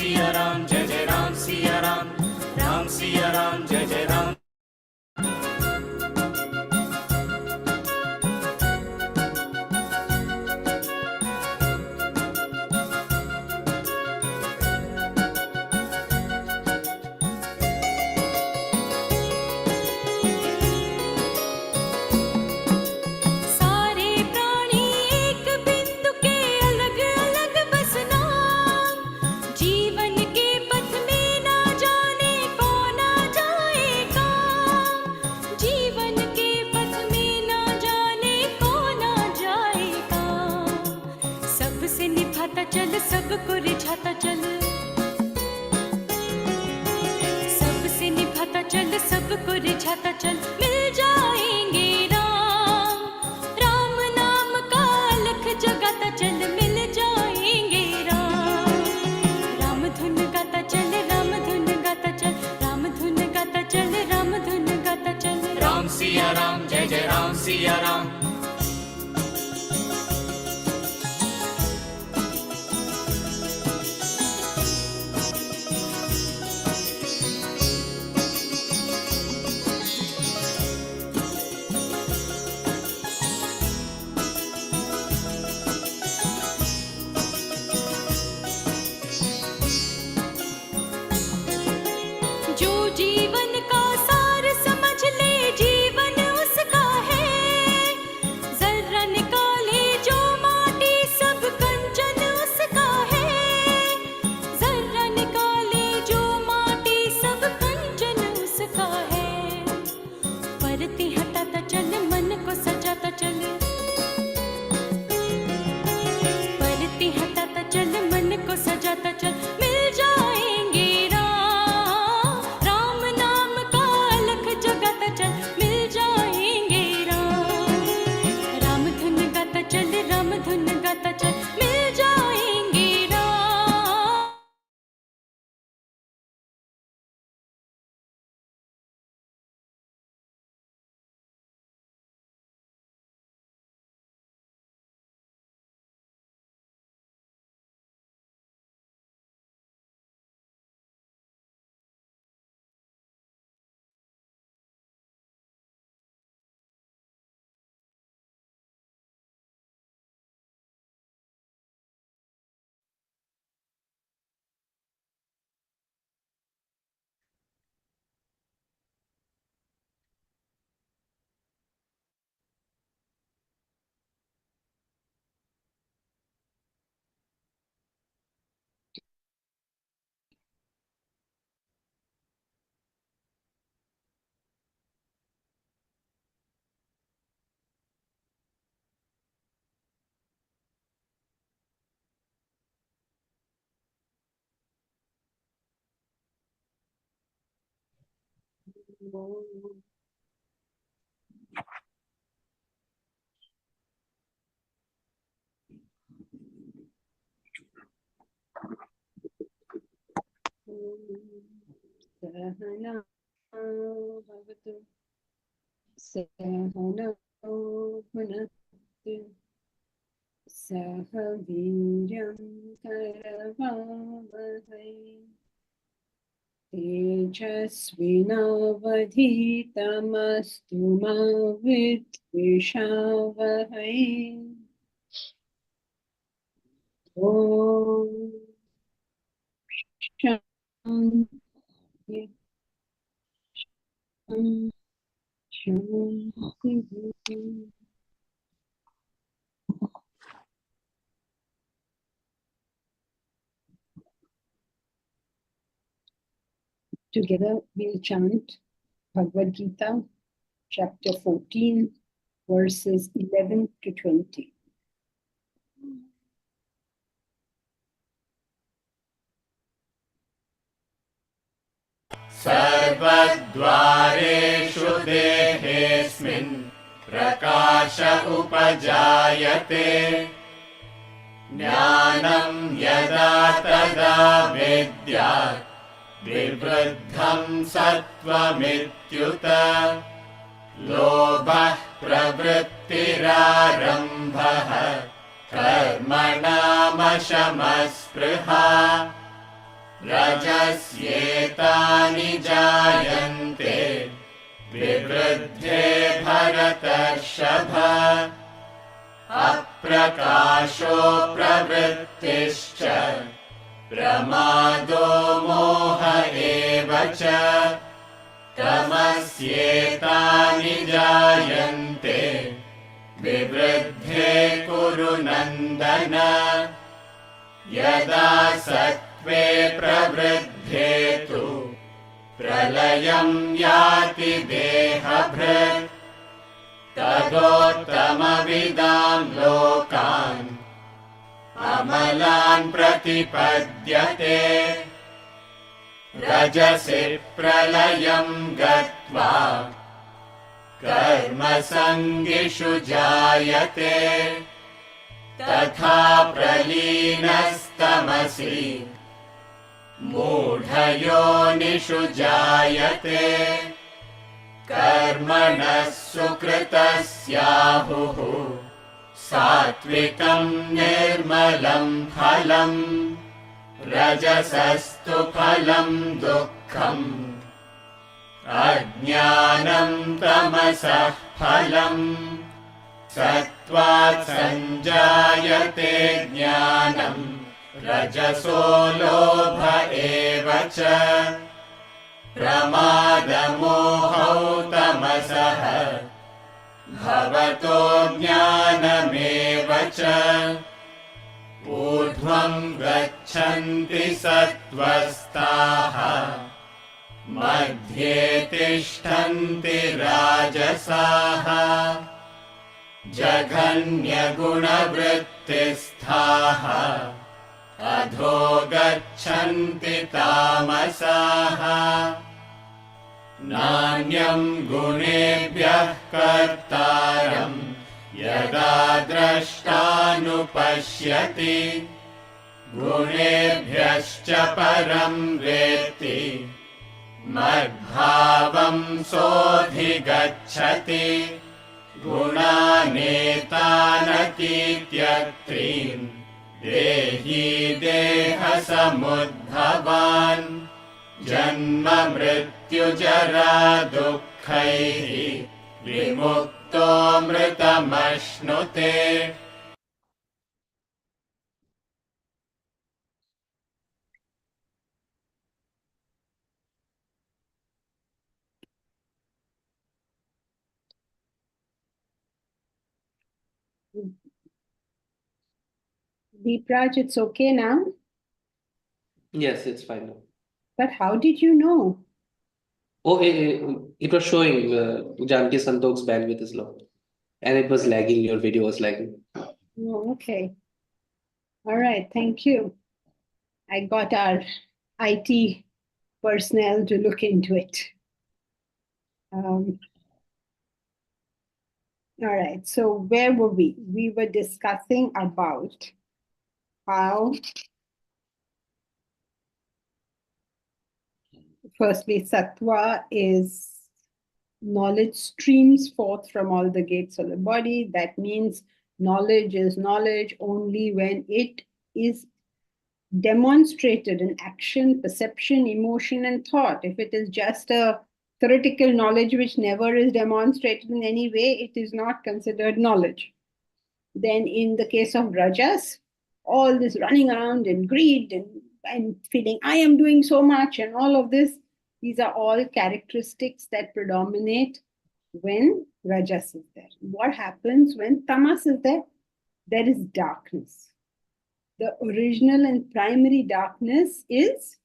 सिया राम जय जय राम सिया राम, राम सिया राम जय जय राम। सबको रिझाता चल, सबसे निभाता चल, सबको रिझाता चल, मिल जाएंगे राम। राम नाम का अलख जगाता चल, मिल जाएंगे राम। राम धुन गाता चल, राम धुन गाता चल, राम धुन गाता चल, राम धुन गाता चल। राम सिया राम जय जय राम सिया राम। जीवन का सार समझ ले, जीवन उसका है। जर्रा निकाले जो माटी, सब कंचन उसका है। जर्रा निकाले जो माटी, सब कंचन उसका है। परती हटाता चल, मन को सजाता चल, परती हटाता चल, मन को सजाता चल, मिल जाएंगे चल, राम धुन गाता चल, मिल जाएंगे राम। सहना भवतु, सहनौ भुनक्तु, सह वीर्यं करवावहै, तेजस्विनावधीतमस्तु मा विद्विषावहै। ॐ शान्ति शान्ति। Together we'll chant Bhagavad Gita, chapter 14, verses 11 to 20. सर्वद्वारेषु देहेऽस्मिन् प्रकाश उपजायते, ज्ञानं यदा तदा विद्यात् विवृद्धं सत्त्वमित्युत। लोभः प्रवृत्तिरारम्भः कर्मणामशमस्पृहा, रजस्येतानि जायन्ते विवृद्धे भरतर्षभ अप्रकाशो प्रवृत्तिश्च प्रमादो मोह एव च तमस्येतानि जायन्ते विवृद्धे कुरु नन्दन यदा सत्त्वे प्रवृद्धे तु प्रलयं याति देहभृत् तदोत्तमविदां लोकान् अमलान् प्रतिपद्यते रजसि प्रलयं गत्वा कर्मसङ्गिषु जायते तथा प्रलीनस्तमसि मूढयोनिषु जायते कर्मणः सुकृतस्याहुः सात्विकं निर्मलं फलम् रजसस्तु फलं दुःखम् अज्ञानं तमसः फलम् सत्त्वात् सञ्जायते ज्ञानम् रजसो लोभ एव च प्रमादमोहौ तमसः भवतो ज्ञानमेव च ऊर्ध्वं गच्छन्ति सत्त्वस्ताः मध्ये तिष्ठन्ति राजसाः जघन्यगुणवृत्तिस्थाः अधो गच्छन्ति तामसाः नान्यं गुणेभ्यः कर्तारं यदा द्रष्टानुपश्यति गुणेभ्यश्च परं वेत्ति मद्भावं सोऽधिगच्छति गुणानेतानतीत्यत्रीन् देही देहसमुद्भवान् जन्म मृत्युजरा दुःखैः विमुक्तो मृतमश्नुते Deepraj, it's okay now? Yes, it's fine now. But how did you know? Oh, it was showing Janki Santok's bandwidth is low. And it was lagging, your video was lagging. Oh, okay. All right, thank you. I got our IT personnel to look into it. All right, so where were we? We were discussing about how, firstly, sattva is knowledge streams forth from all the gates of the body. That means knowledge is knowledge only when it is demonstrated in action, perception, emotion, and thought. If it is just a theoretical knowledge which never is demonstrated in any way, it is not considered knowledge. Then in the case of rajas, all this running around and greed and feeling I am doing so much and all of this, these are all characteristics that predominate when rajas is there. What happens when tamas is there? There is darkness. The original and primary darkness is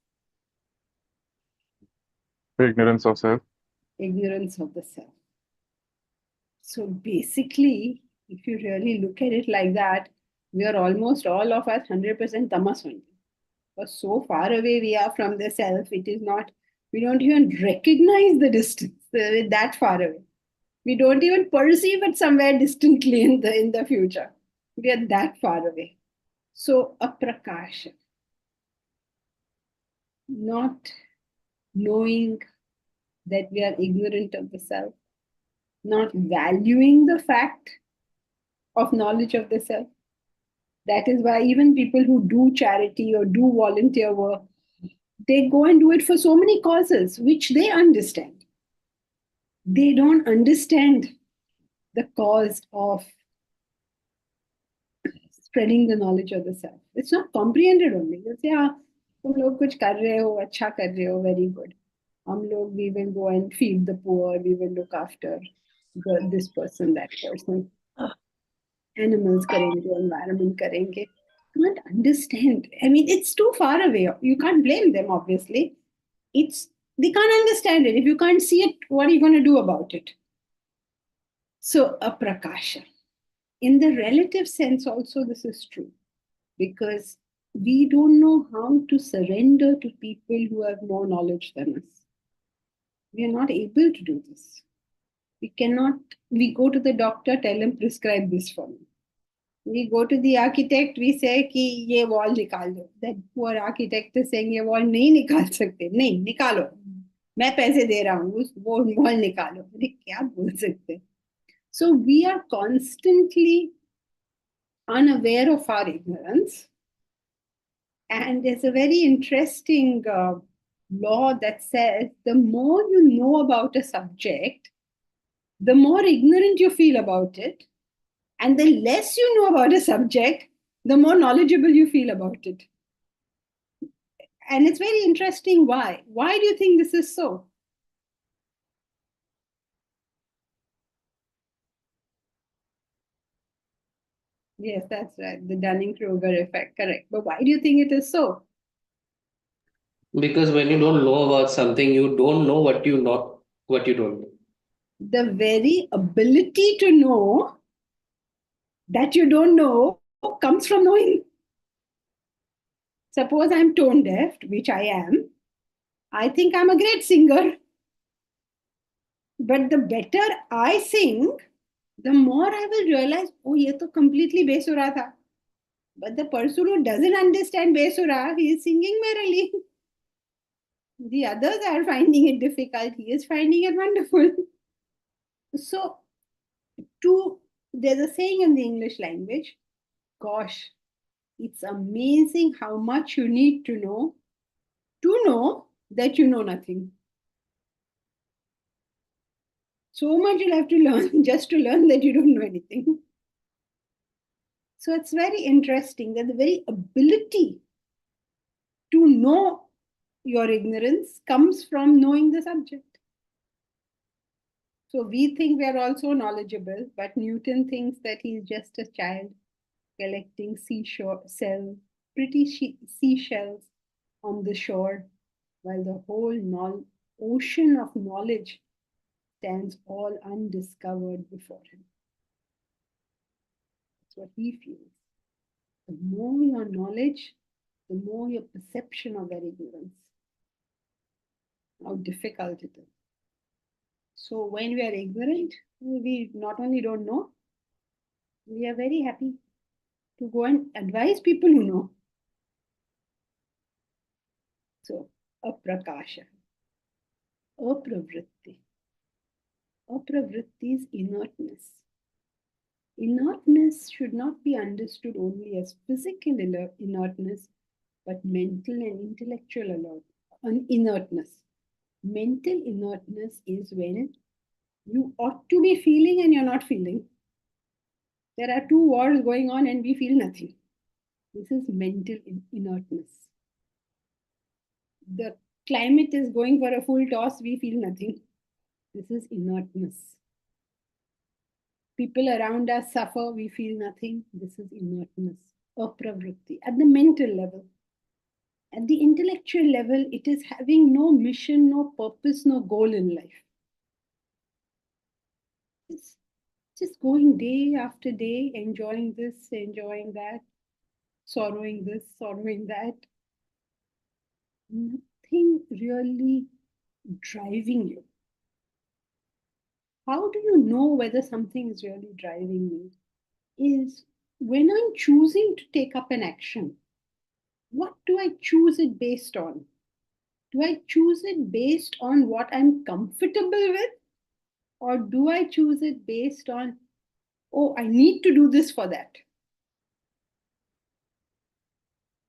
Ignorance of self. ignorance of the self. So basically, if you really look at it like that, we are almost all of us 100% tamas only. Because so far away we are from the self, it is not, we don't even recognize the distance that far away. We don't even perceive it somewhere distantly in the future. We are that far away. So aprakasha, not knowing that we are ignorant of the self, not valuing the fact of knowledge of the self. That is why even people who do charity or do volunteer work, They go and do it for so many causes, which they understand. They don't understand the cause of spreading the knowledge of the self. It's not comprehended only. They say, ah, तुम लोग कुछ कर रहे हो, अच्छा कर रहे हो, very good. हम लोग, we will go and feed the poor, we will look after this person, that person. Animals करेंगे, environment करेंगे. You don't understand. I mean, it's too far away. You can't blame them, obviously. They can't understand it. If you can't see it, what are you going to do about it? So, a prakasha. In the relative sense, also, this is true because we don't know how to surrender to people who have more knowledge than us. We are not able to do this. We go to the doctor, tell him, prescribe this for me. We go to the architect, we say कि ये wall निकाल दो. That poor architect is saying ये wall नहीं निकाल सकते. नहीं, निकालो. मैं पैसे दे रहा हूँ, वो wall निकालो. अरे क्या बोल सकते? So we are constantly unaware of our ignorance. And there's a very interesting law that says the more you know about a subject, the more ignorant you feel about it. And the less you know about a subject, the more knowledgeable you feel about it. And it's very interesting why. Why do you think this is so? Yes, that's right. The Dunning-Kruger effect, correct. But why do you think it is so? Because when you don't know about something, you don't know what you don't know. The very ability to know that you don't know comes from knowing. Suppose I'm tone deaf, which I am. I think I'm a great singer. But the better I sing, the more I will realize, oh, ye to completely besura tha. But the person who doesn't understand besura, he is singing merrily. The others are finding it difficult. He is finding it wonderful. So, there's a saying in the English language, gosh, it's amazing how much you need to know that you know nothing. So much you'll have to learn just to learn that you don't know anything. So it's very interesting that the very ability to know your ignorance comes from knowing the subject. So we think we are also knowledgeable, but Newton thinks that he's just a child collecting pretty seashells on the shore, while the whole ocean of knowledge stands all undiscovered before him. That's what he feels. The more your knowledge, the more your perception of that ignorance. How difficult it is. So when we are ignorant, we not only don't know, we are very happy to go and advise people who know. So, aprakasha, apravritti. Apravritti is inertness. Inertness should not be understood only as physical inertness, but mental and intellectual inertness. Mental inertness is when you ought to be feeling and you're not feeling. There are two wars going on and we feel nothing. This is mental inertness. The climate is going for a full toss, we feel nothing. This is inertness. People around us suffer, we feel nothing. This is inertness, apravritti, at the mental level. At the intellectual level, it is having no mission, no purpose, no goal in life. It's just going day after day, enjoying this, enjoying that, sorrowing this, sorrowing that. Nothing really driving you. How do you know whether something is really driving me? Is when I'm choosing to take up an action, what do I choose it based on? Do I choose it based on what I'm comfortable with? Or do I choose it based on, oh, I need to do this for that?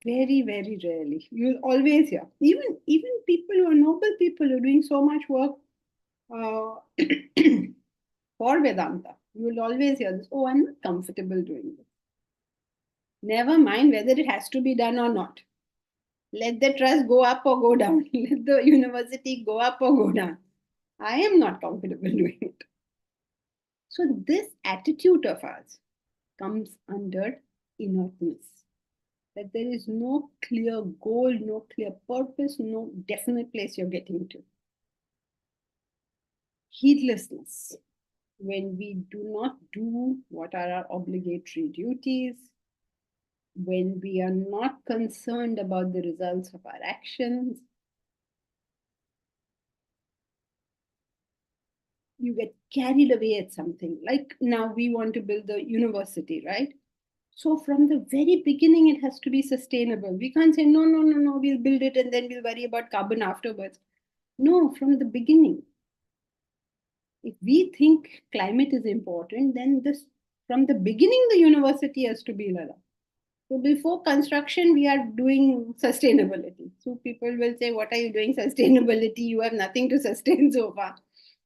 Very, very rarely. You'll always hear. Even people who are noble people who are doing so much work for Vedanta, you will always hear this. Oh, I'm not comfortable doing this. Never mind whether it has to be done or not. Let the trust go up or go down. Let the university go up or go down. I am not comfortable doing it. So, this attitude of ours comes under inertness. That there is no clear goal, no clear purpose, no definite place you're getting to. Heedlessness, when we do not do what are our obligatory duties, when we are not concerned about the results of our actions, you get carried away at something. Like now we want to build the university, right? So from the very beginning, it has to be sustainable. We can't say, no, no, no, no, we'll build it and then we'll worry about carbon afterwards. No, from the beginning. If we think climate is important, then this from the beginning, the university has to be like that. So before construction, we are doing sustainability. So people will say, what are you doing sustainability? You have nothing to sustain so far.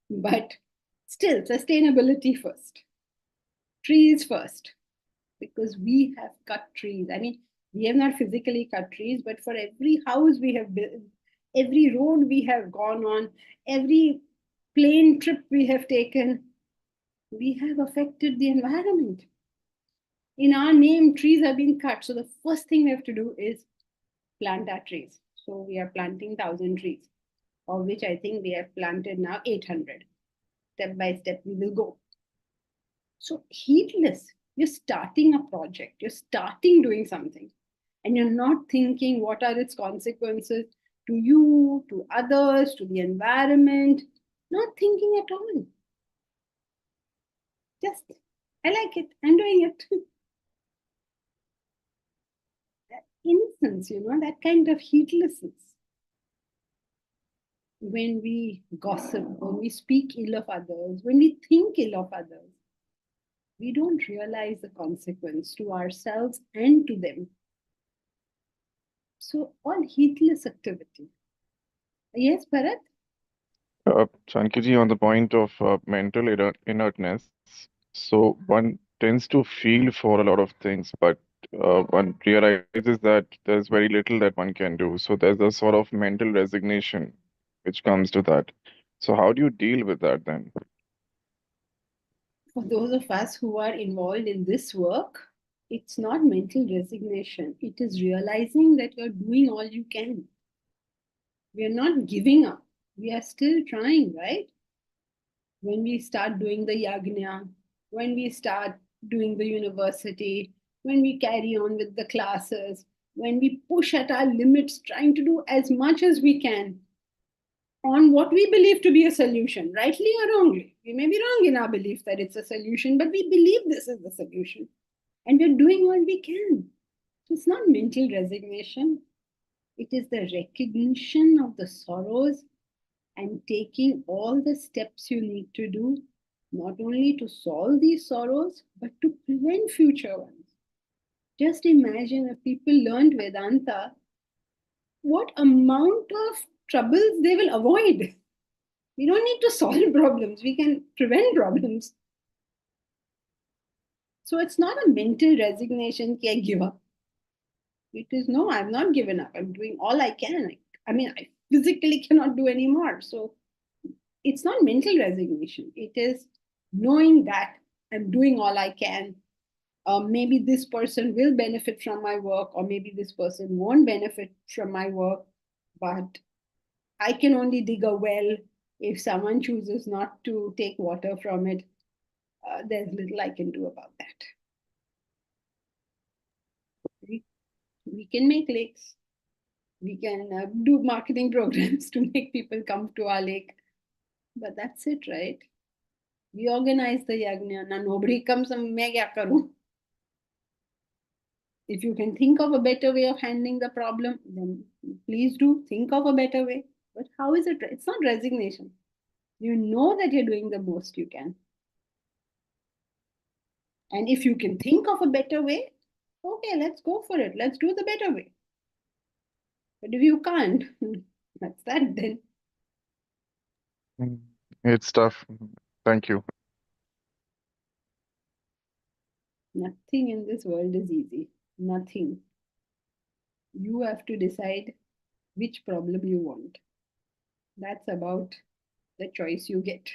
But still, sustainability first. Trees first. Because we have cut trees. I mean, we have not physically cut trees, but for every house we have built, every road we have gone on, every plane trip we have taken, we have affected the environment. In our name, trees have been cut. So the first thing we have to do is plant our trees. So we are planting 1,000 trees, of which I think we have planted now 800. Step by step, we will go. So heedless, you're starting a project, you're starting doing something, and you're not thinking what are its consequences to you, to others, to the environment, not thinking at all. Just, I like it, I'm doing it. That innocence, that kind of heedlessness. When we gossip, when we speak ill of others, when we think ill of others, we don't realize the consequence to ourselves and to them. So, all heedless activity. Yes, Bharat? Chankiji, on the point of mental inertness, so one tends to feel for a lot of things, but one realizes that there's very little that one can do. So there's a sort of mental resignation which comes to that. So how do you deal with that then? For those of us who are involved in this work, it's not mental resignation. It is realizing that you're doing all you can. We are not giving up. We are still trying, right? When we start doing the yagna, when we start doing the university, when we carry on with the classes, when we push at our limits, trying to do as much as we can on what we believe to be a solution, rightly or wrongly. We may be wrong in our belief that it's a solution, but we believe this is the solution. And we're doing all we can. So it's not mental resignation. It is the recognition of the sorrows and taking all the steps you need to do, not only to solve these sorrows, but to prevent future ones. Just imagine if people learned Vedanta, what amount of troubles they will avoid. We don't need to solve problems, we can prevent problems. So it's not a mental resignation, I give up. It is, no, I've not given up. I'm doing all I can. I mean, I physically cannot do any more. So it's not mental resignation. It is knowing that I'm doing all I can. Maybe this person will benefit from my work, or maybe this person won't benefit from my work, but I can only dig a well. If someone chooses not to take water from it, there's little I can do about that. We can make lakes. We can do marketing programs to make people come to our lake. But that's it, right? We organize the yagna. Now nobody comes and main kya karu? If you can think of a better way of handling the problem, then please do think of a better way. But how is it? It's not resignation. You know that you're doing the most you can. And if you can think of a better way, okay, let's go for it. Let's do the better way. But if you can't, that's that then. It's tough. Thank you. Nothing in this world is easy. Nothing. You have to decide which problem you want. That's about the choice you get.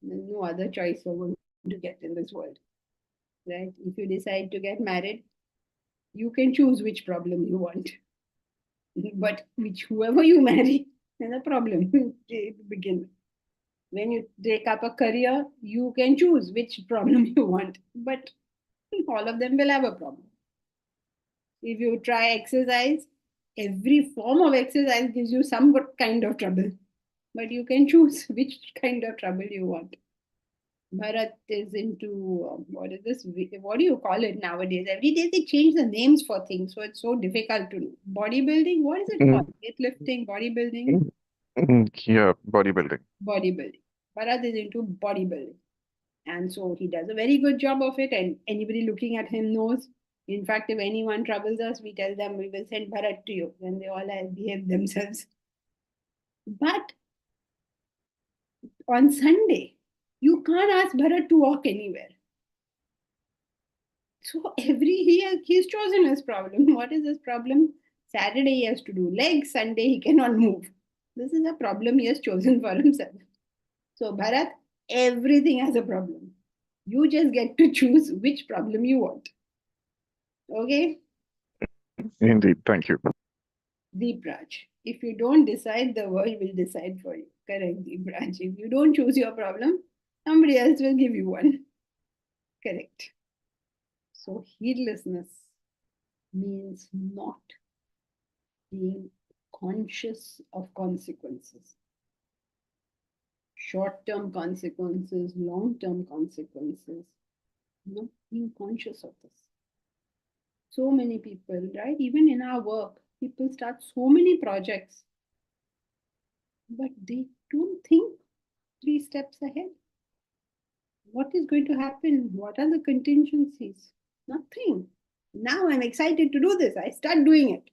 There's no other choice you're going to get in this world. Right? If you decide to get married, you can choose which problem you want. But whoever you marry, there's a problem to begin with. When you take up a career, you can choose which problem you want, but all of them will have a problem. If you try exercise, every form of exercise gives you some kind of trouble, but you can choose which kind of trouble you want. Bharat is into what is this? What do you call it nowadays? Every day they change the names for things, so it's so difficult to know. Bodybuilding, what is it Mm, called? Weightlifting, bodybuilding, Yeah, bodybuilding. bodybuilding. Bharat is into bodybuilding. And so he does a very good job of it, and anybody looking at him knows. In fact, if anyone troubles us, we tell them we will send Bharat to you. Then they all behave themselves. But on Sunday, you can't ask Bharat to walk anywhere. So he's chosen his problem. What is his problem? Saturday he has to do legs, Sunday he cannot move. This is a problem he has chosen for himself. So Bharat, everything has a problem. You just get to choose which problem you want. Okay? Indeed. Thank you. Deep Raj. If you don't decide, the world will decide for you. Correct, Deep Raj. If you don't choose your problem, somebody else will give you one. Correct. So, heedlessness means not being conscious of consequences. Short term consequences, long term consequences, not being conscious of this. So many people, right? Even in our work, people start so many projects, but they don't think 3 steps ahead. What is going to happen? What are the contingencies? Nothing. Now I'm excited to do this. I start doing it.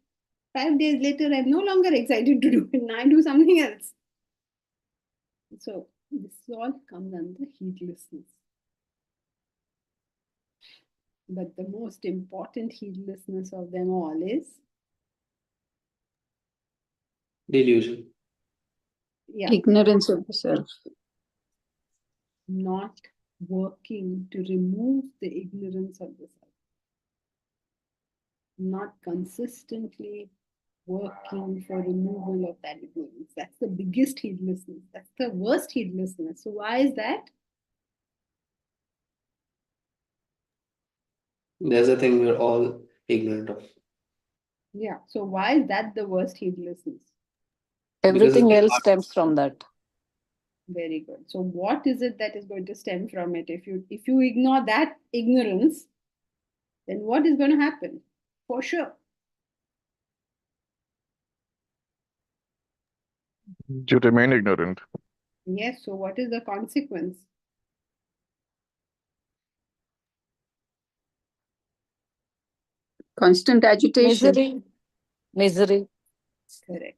5 days later, I'm no longer excited to do it. Now I do something else. So this all comes under heedlessness. But the most important heedlessness of them all is Delusion. Ignorance of the self. Not working to remove the ignorance of the self. Not consistently working for removal of that ignorance. That's the biggest heedlessness. That's the worst heedlessness. So why is that? There's a thing we're all ignorant of. Yeah. So why is that the worst heedlessness? Everything else stems from that. Very good. So what is it that is going to stem from it? If you ignore that ignorance, then what is going to happen? For sure. You remain ignorant. Yes. So what is the consequence? Constant agitation. Misery. Correct.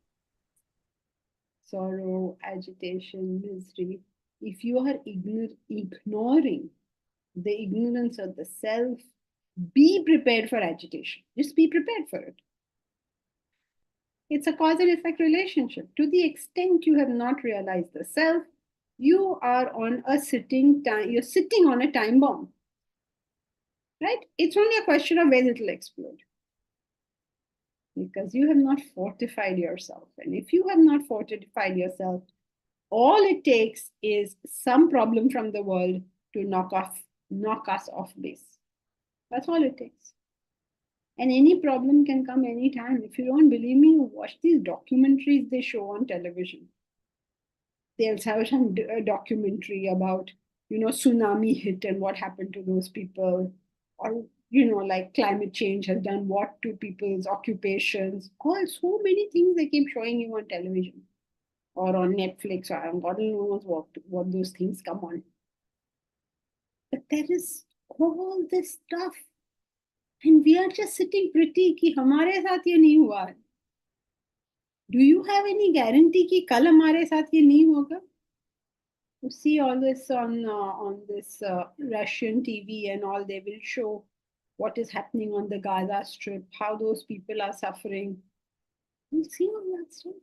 Sorrow, agitation, misery. If you are ignoring the ignorance of the self, be prepared for agitation. Just be prepared for it. It's a cause and effect relationship. To the extent you have not realized the self, you are on a you're sitting on a time bomb. Right? It's only a question of when it will explode. Because you have not fortified yourself. And if you have not fortified yourself, all it takes is some problem from the world to knock us off base. That's all it takes. And any problem can come anytime. If you don't believe me, watch these documentaries they show on television. They'll have some documentary about, tsunami hit and what happened to those people. Or, like climate change has done what to people's occupations. So many things they keep showing you on television or on Netflix, or God knows what those things come on. But there is all this stuff. And we are just sitting pretty कि हमारे साथ ये नहीं हुआ. Do you have any guarantee कि कल हमारे साथ ये नहीं होगा? You see all this on this Russian TV and all. They will show what is happening on the Gaza Strip, how those people are suffering. You see all that stuff.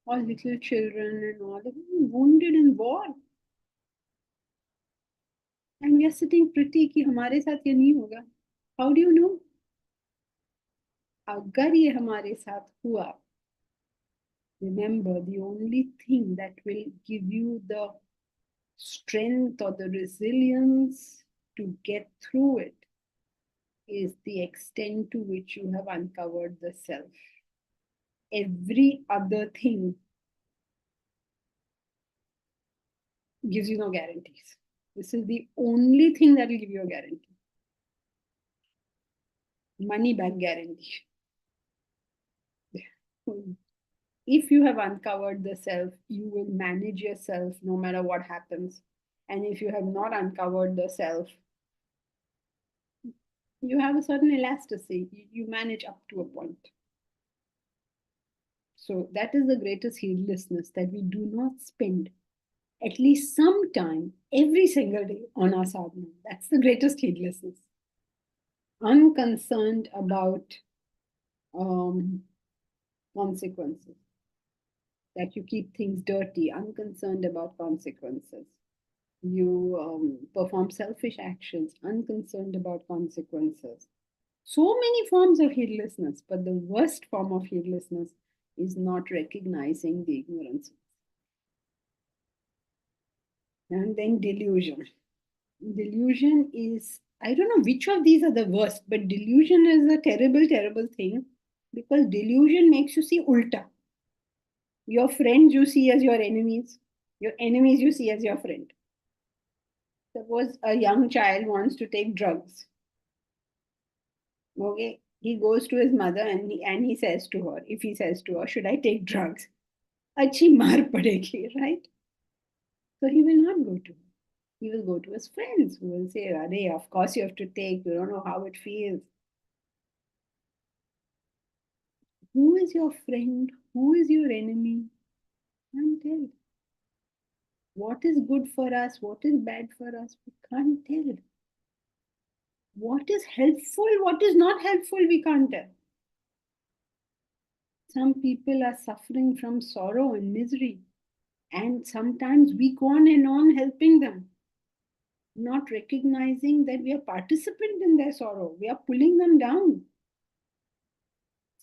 All little children and all, they're being wounded in war. And we are sitting pretty कि हमारे साथ ये नहीं होगा. How do you know? अगर ये हमारे साथ हुआ, remember the only thing that will give you the strength or the resilience to get through it is the extent to which you have uncovered the self. Every other thing gives you no guarantees. This is the only thing that will give you a guarantee. Money back guarantee. If you have uncovered the self, you will manage yourself no matter what happens. And if you have not uncovered the self, you have a certain elasticity. You manage up to a point. So that is the greatest heedlessness, that we do not spend at least some time every single day on our sadhana. That's the greatest heedlessness. Unconcerned about consequences. That you keep things dirty, unconcerned about consequences. You perform selfish actions, unconcerned about consequences. So many forms of heedlessness, but the worst form of heedlessness is not recognizing the ignorance. And then delusion. Delusion is, I don't know which of these are the worst, but delusion is a terrible, terrible thing, because delusion makes you see ulta. Your friends you see as your enemies. Your enemies you see as your friend. Suppose a young child wants to take drugs. Okay, he goes to his mother and he says to her, if he says to her, should I take drugs? Achi maar padegi, right? So he will not go to her. He will go to his friends who will say, Are, of course you have to take, you don't know how it feels. Who is your friend? Who is your enemy? Can't tell. What is good for us? What is bad for us? We can't tell. What is helpful? What is not helpful? We can't tell. Some people are suffering from sorrow and misery, and sometimes we go on and on helping them, not recognizing that we are participant in their sorrow. We are pulling them down.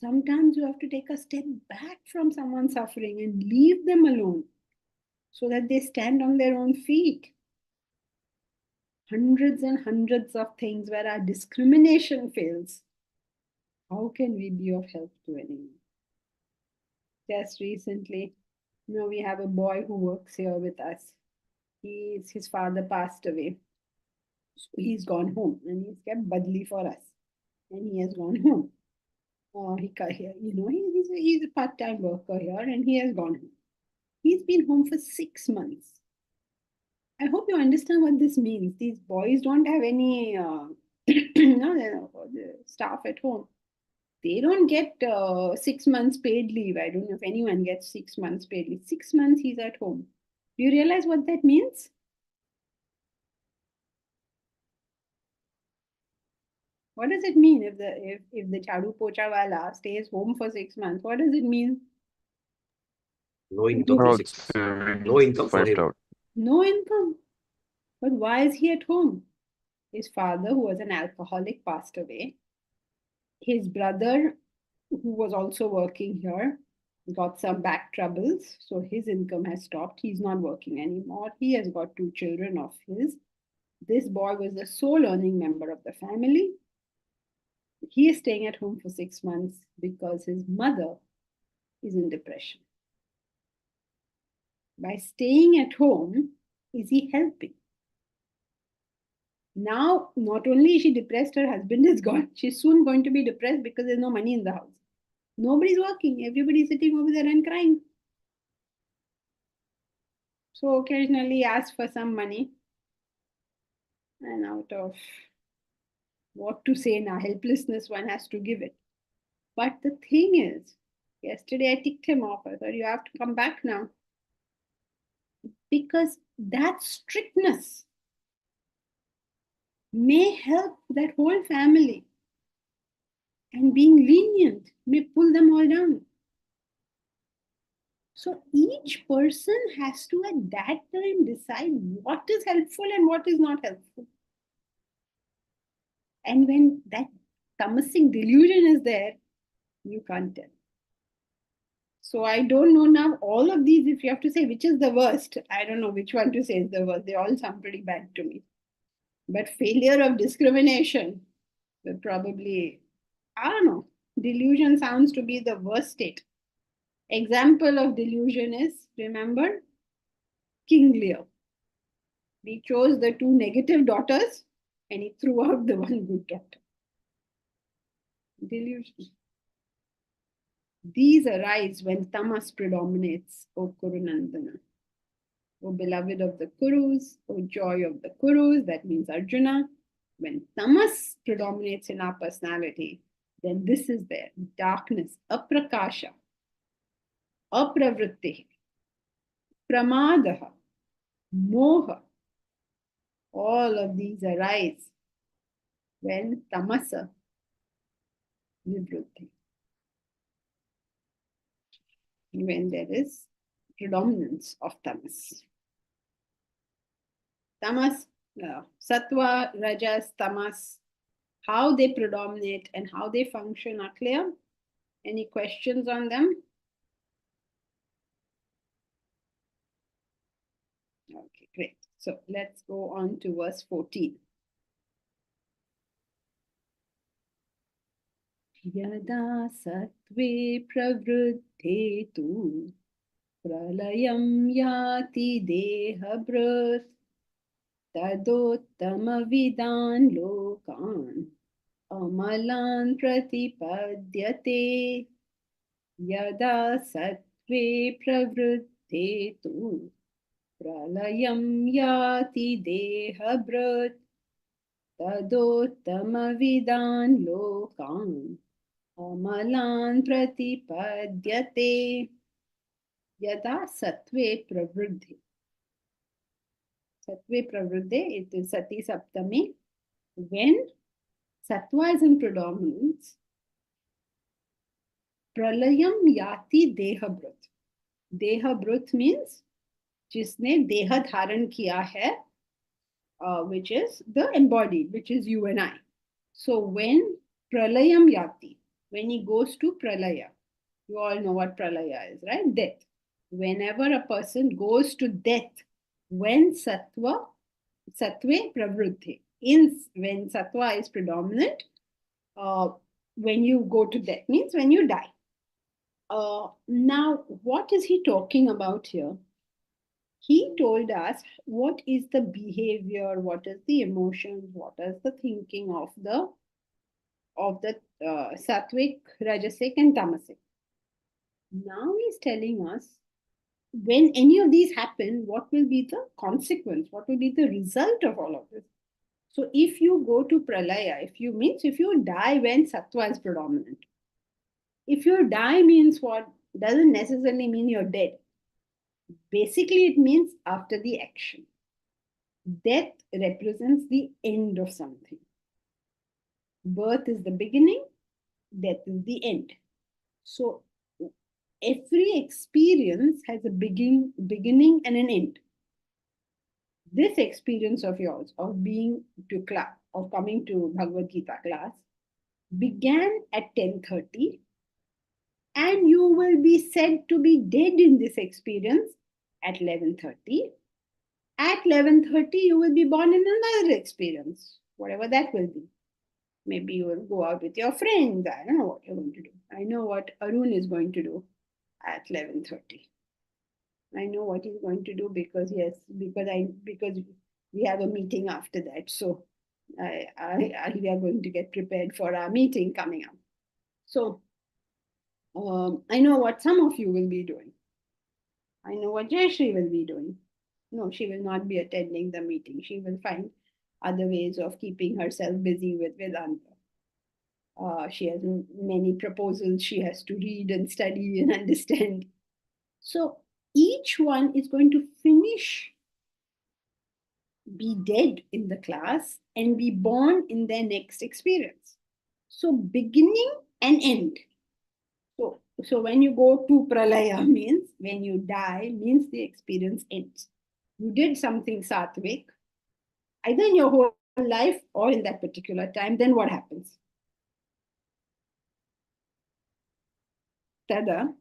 Sometimes you have to take a step back from someone suffering and leave them alone so that they stand on their own feet. Hundreds and hundreds of things where our discrimination fails. How can we be of help to anyone? Just recently, we have a boy who works here with us. His father passed away. So he's gone home and he's kept badli for us. And he has gone home. He's a part-time worker here and he has gone home. He's been home for 6 months. I hope you understand what this means. These boys don't have any staff at home. They don't get 6 months paid leave. I don't know if anyone gets 6 months paid leave. 6 months he's at home. Do you realize what that means? What does it mean if the chadu pocha wala stays home for 6 months? What does it mean? No income for 6 months. No income for him. No income. But why is he at home? His father, who was an alcoholic, passed away. His brother, who was also working here, got some back troubles. So his income has stopped. He's not working anymore. He has got 2 children of his. This boy was the sole earning member of the family. He is staying at home for 6 months because his mother is in depression. By staying at home, is he helping? Now, not only is she depressed, her husband is gone. She's soon going to be depressed because there's no money in the house. Nobody's working. Everybody's sitting over there and crying. So occasionally ask for some money. And out of what to say now, helplessness, one has to give it. But the thing is, Yesterday I ticked him off. I thought, you have to come back now. Because that strictness may help that whole family. And being lenient may pull them all down. So each person has to at that time decide what is helpful and what is not helpful. And when that tamasic delusion is there, you can't tell. So I don't know now, all of these, if you have to say which is the worst, I don't know which one to say is the worst. They all sound pretty bad to me. But failure of discrimination will probably, I don't know, delusion sounds to be the worst state. Example of delusion is, remember, King Lear. He chose the two negative daughters and he threw out the one good daughter. Delusion. These arise when tamas predominates, O Kurunandana. O beloved of the Kurus, O joy of the Kurus, that means Arjuna. When tamas predominates in our personality, then this is there, darkness, aprakasha, apravritti, pramadaha, moha. All of these arise when tamasa nivrutti. When there is predominance of tamas. Tamas, sattva, rajas, tamas, how they predominate and how they function are clear. Any questions on them? Okay, great. So let's go on to verse 14. Yada sattve pravruddhe tu pralayam yati dehabrat tadottama vidan lokan amalan pratipadyate. Yada sattve pravruddhe tu pralayam yati dehabrat tadottama vidan lokan amalan pratipadyate. Yada sattve pravruddhe. Sattve pravruddhe, it is Sati Saptami. When sattva is in predominance, pralayam yati dehabrat. Dehabrat means जिसने देह धारण किया है, which is the embodied, which is you and I. So when pralayam yati, when he goes to pralaya, you all know what pralaya is, right? Death. Whenever a person goes to death, when sattve pravruddhi, when sattva is predominant, when you go to death, means when you die. Now, what is he talking about here? He told us what is the behavior, what is the emotions, what is the thinking of the sattvic, rajasic, and tamasic. Now he's telling us when any of these happen, what will be the consequence? What will be the result of all of this? So if you go to pralaya, if you die when sattva is predominant. If you die means what? Doesn't necessarily mean you're dead. Basically, it means after the action. Death represents the end of something. Birth is the beginning, death is the end. So every experience has a beginning and an end. This experience of yours of being to class, of coming to Bhagavad Gita class, began at 10:30, and you will be said to be dead in this experience at 11:30. At 11:30, you will be born in another experience, whatever that will be. Maybe you will go out with your friends. I don't know what you're going to do. I know what Arun is going to do at 11:30. I know what he's going to do because we have a meeting after that. So we are going to get prepared for our meeting coming up. So I know what some of you will be doing. I know what Jayashree will be doing. No, she will not be attending the meeting. She will find other ways of keeping herself busy with Vedanta. She has many proposals she has to read and study and understand. So each one is going to finish, be dead in the class, and be born in their next experience. So beginning and end. So when you go to pralaya means when you die, means the experience ends. You did something sattvic, either in your whole life or in that particular time, then what happens? Tada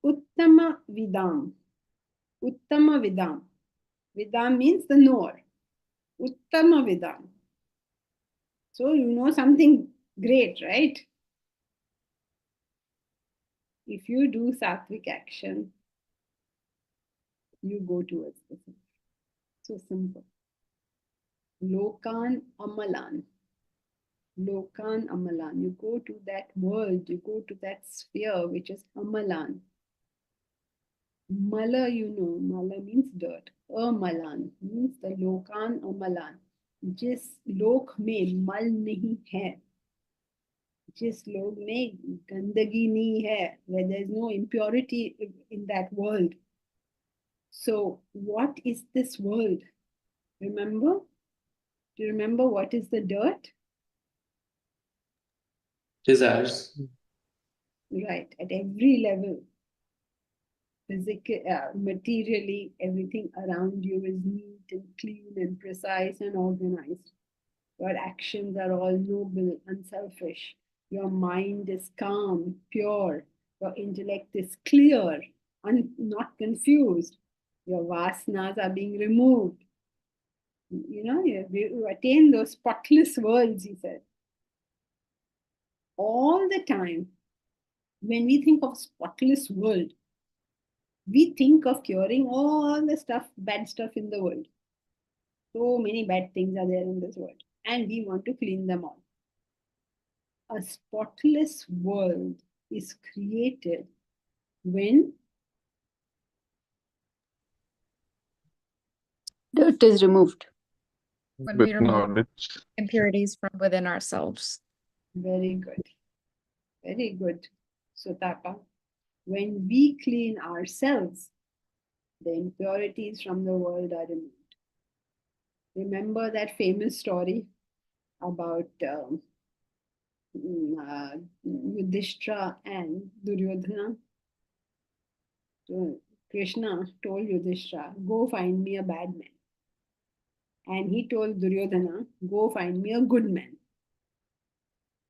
uttama vidam. Uttama vidam. Vidam means the knower. Uttama vidam. So you know something great, right? If you do sattvic action, you go towards the sun. So simple. Lokan amalan. Lokan amalan. You go to that world, you go to that sphere which is amalan. Mala, you know, mala means dirt. Amalan means the lokan amalan. जिस लोक में मल नहीं है, जिस लोक में गंदगी नहीं है, where there is no impurity in that world. So what is this world? Remember? Do you remember what is the dirt? Desires. Right, at every level. Physically, materially, everything around you is neat and clean and precise and organized. Your actions are all noble, unselfish. Your mind is calm, pure. Your intellect is clear, not confused. Your vasanas are being removed. You know, you attain those spotless worlds, he said. All the time, when we think of spotless world, we think of curing all the stuff, bad stuff in the world. So many bad things are there in this world, and we want to clean them all. A spotless world is created when Dirt is removed. When With we remove knowledge. impurities from within ourselves. very good. Very good, Sutapa. When we clean ourselves, the impurities from the world are removed. Remember that famous story about Yudhishthira and Duryodhana? So Krishna told Yudhishthira, go find me a bad man. And he told Duryodhana, go find me a good man.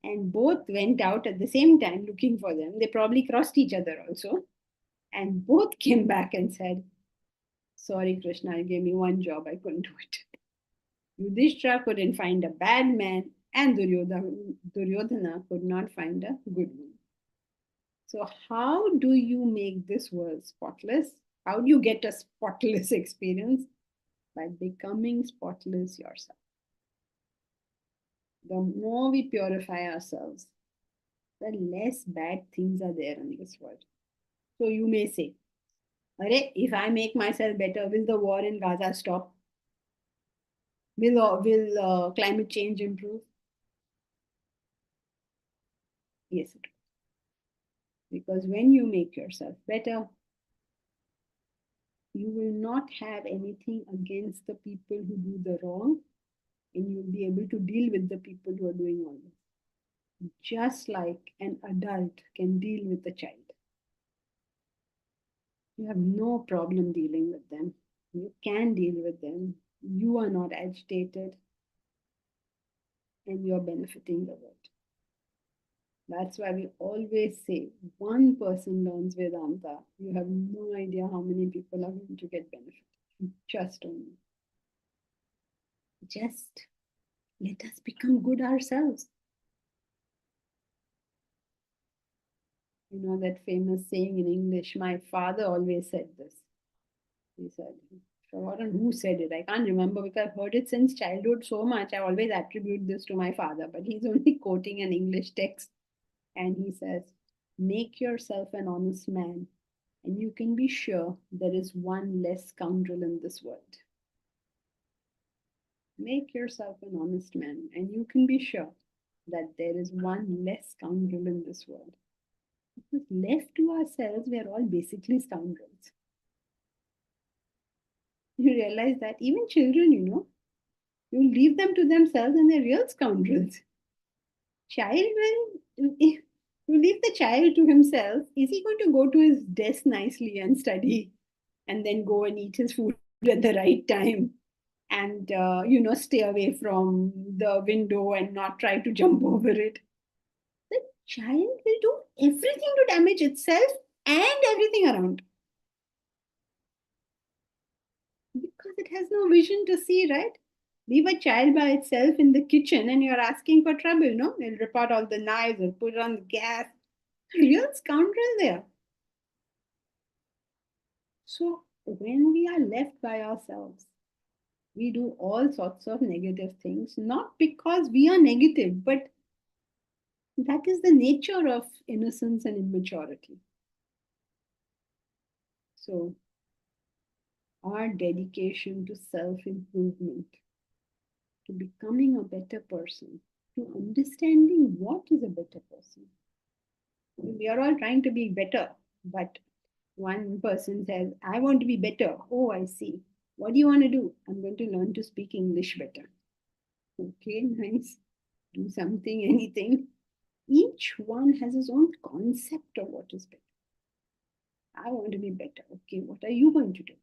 And both went out at the same time looking for them. They probably crossed each other also. And both came back and said, sorry, Krishna, you gave me one job, I couldn't do it. Yudhishthira couldn't find a bad man, and Duryodhana could not find a good one. So how do you make this world spotless? How do you get a spotless experience? By becoming spotless yourself. The more we purify ourselves, the less bad things are there in this world. So you may say, if I make myself better, will the war in Gaza stop? Will climate change improve? Yes, it will. Because when you make yourself better, you will not have anything against the people who do the wrong, and you'll be able to deal with the people who are doing all this. Just like an adult can deal with a child. You have no problem dealing with them. You can deal with them. You are not agitated, and you're benefiting the world. That's why we always say, one person learns Vedanta, you have no idea how many people are going to get benefit. Just only. Just let us become good ourselves. You know that famous saying in English, my father always said this. He said, I've forgotten who said it. I can't remember because I've heard it since childhood so much. I always attribute this to my father, but he's only quoting an English text. And he says, make yourself an honest man, and you can be sure there is one less scoundrel in this world. Make yourself an honest man, and you can be sure that there is one less scoundrel in this world. Because left to ourselves, we are all basically scoundrels. You realize that even children, you leave them to themselves and they're real scoundrels. Child will, if you leave the child to himself, is he going to go to his desk nicely and study and then go and eat his food at the right time and, stay away from the window and not try to jump over it? The child will do everything to damage itself and everything around. Because it has no vision to see, right? Leave a child by itself in the kitchen and you're asking for trouble, no? They'll rip out all the knives or put it on the gas. Real scoundrel there. So when we are left by ourselves, we do all sorts of negative things, not because we are negative, but that is the nature of innocence and immaturity. So our dedication to self-improvement, to becoming a better person, to understanding what is a better person. We are all trying to be better, but one person says, I want to be better. Oh, I see. What do you want to do? I'm going to learn to speak English better. Okay, nice. Do something, anything. Each one has his own concept of what is better. I want to be better. Okay, what are you going to do?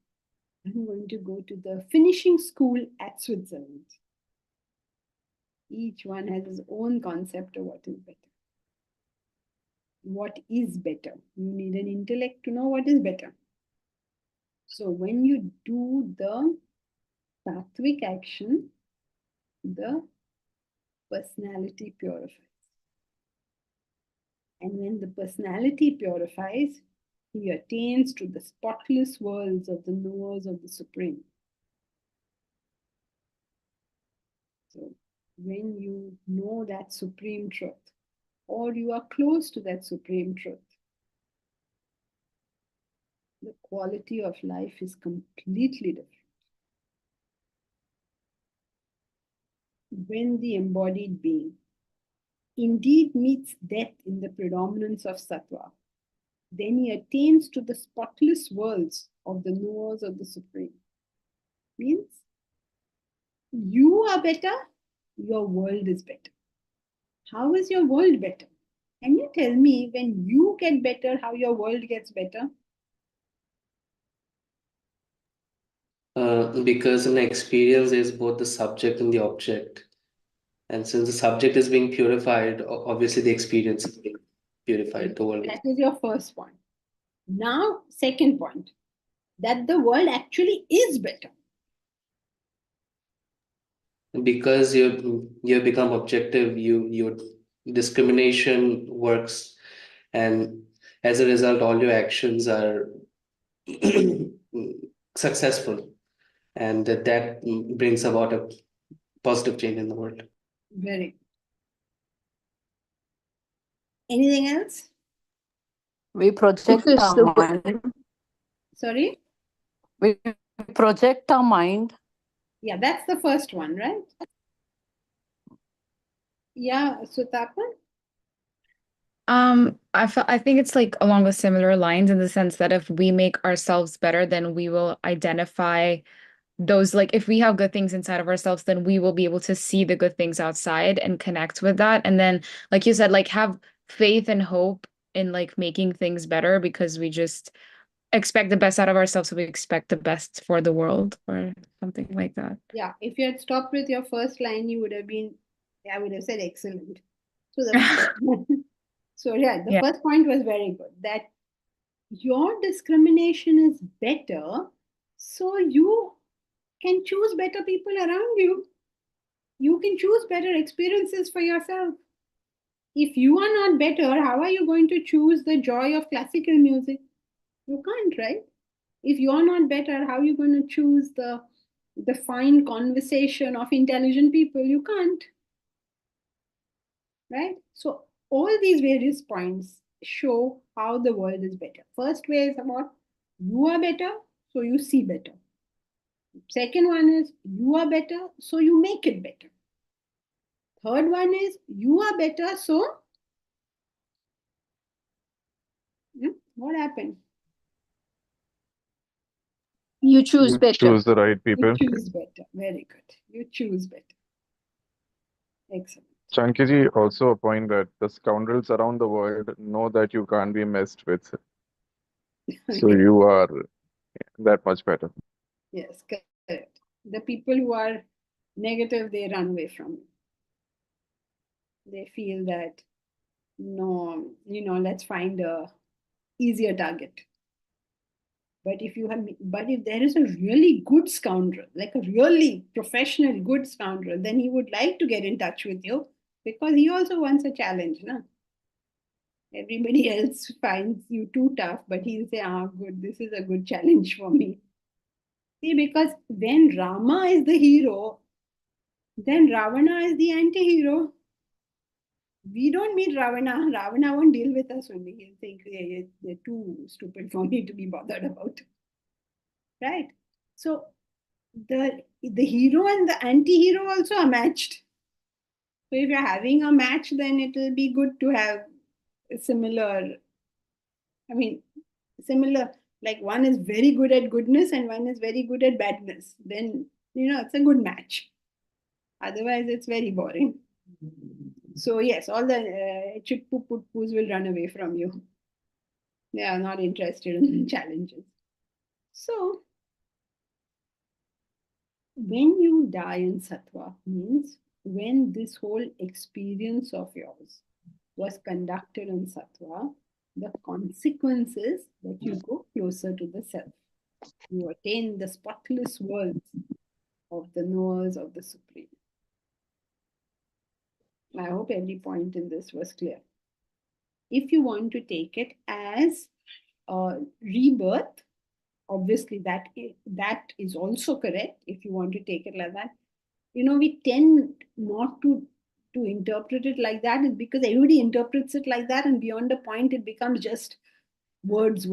I'm going to go to the finishing school at Switzerland. Each one has his own concept of what is better. What is better? You need an intellect to know what is better. So when you do the sattvic action, the personality purifies. And when the personality purifies, he attains to the spotless worlds of the knowers of the Supreme. So when you know that supreme truth, or you are close to that supreme truth, the quality of life is completely different. When the embodied being indeed meets death in the predominance of sattva, then he attains to the spotless worlds of the knowers of the Supreme. Means you are better, your world is better. How is your world better? Can you tell me when you get better, how your world gets better? Because an experience is both the subject and the object. And since the subject is being purified, obviously the experience is being purified. The world. That is your first point. Now, second point, that the world actually is better. Because you become objective, your discrimination works, and as a result, all your actions are successful, and that brings about a positive change in the world. Very. Anything else? We project Okay, our so- mind. Sorry? We project our mind. Yeah, that's the first one, right? Yeah, Sutapan? I think it's like along the similar lines in the sense that if we make ourselves better, then we will identify those, like if we have good things inside of ourselves, then we will be able to see the good things outside and connect with that. And then, like you said, like have faith and hope in like making things better because we just expect the best out of ourselves. So we expect the best for the world or something like that. Yeah, if you had stopped with your first line, you would have been, I would have said excellent. So the Yeah. first point was very good, that your discrimination is better, so you can choose better people around you. You can choose better experiences for yourself. If you are not better, how are you going to choose the joy of classical music? You can't, right? If you are not better, how are you going to choose the fine conversation of intelligent people? You can't, right? So all these various points show how the world is better. First way is about you are better, so you see better. Second one is you are better, so you make it better. Third one is you are better, so what happened? You choose You better. choose the right You people. choose better. Very good. You choose better. Excellent. Chankiji, also a point that the scoundrels around the world know that you can't be messed with. So Okay. you are that much better. Yes, correct. The people who are negative, they run away from you. They feel that, no, let's find a easier target. But if there is a really good scoundrel, like a really professional good scoundrel, then he would like to get in touch with you because he also wants a challenge, no? Everybody else finds you too tough, but he'll say, good, this is a good challenge for me. See, because when Rama is the hero, then Ravana is the anti-hero. We don't meet Ravana. Ravana won't deal with us only. He'll think they're too stupid for me to be bothered about. Right? So the hero and the anti-hero also are matched. So if you're having a match, then it will be good to have a similar, like one is very good at goodness and one is very good at badness. Then, it's a good match. Otherwise, it's very boring. So yes, all the chitpoo-putpoos will run away from you. They are not interested in challenges. So when you die in sattva means when this whole experience of yours was conducted in sattva, the consequence is that you go closer to the self. You attain the spotless worlds of the knowers of the Supreme. I hope every point in this was clear. If you want to take it as a rebirth, obviously that is also correct. If you want to take it like that, we tend not to interpret it like that, is because everybody interprets it like that, and beyond a point it becomes just words.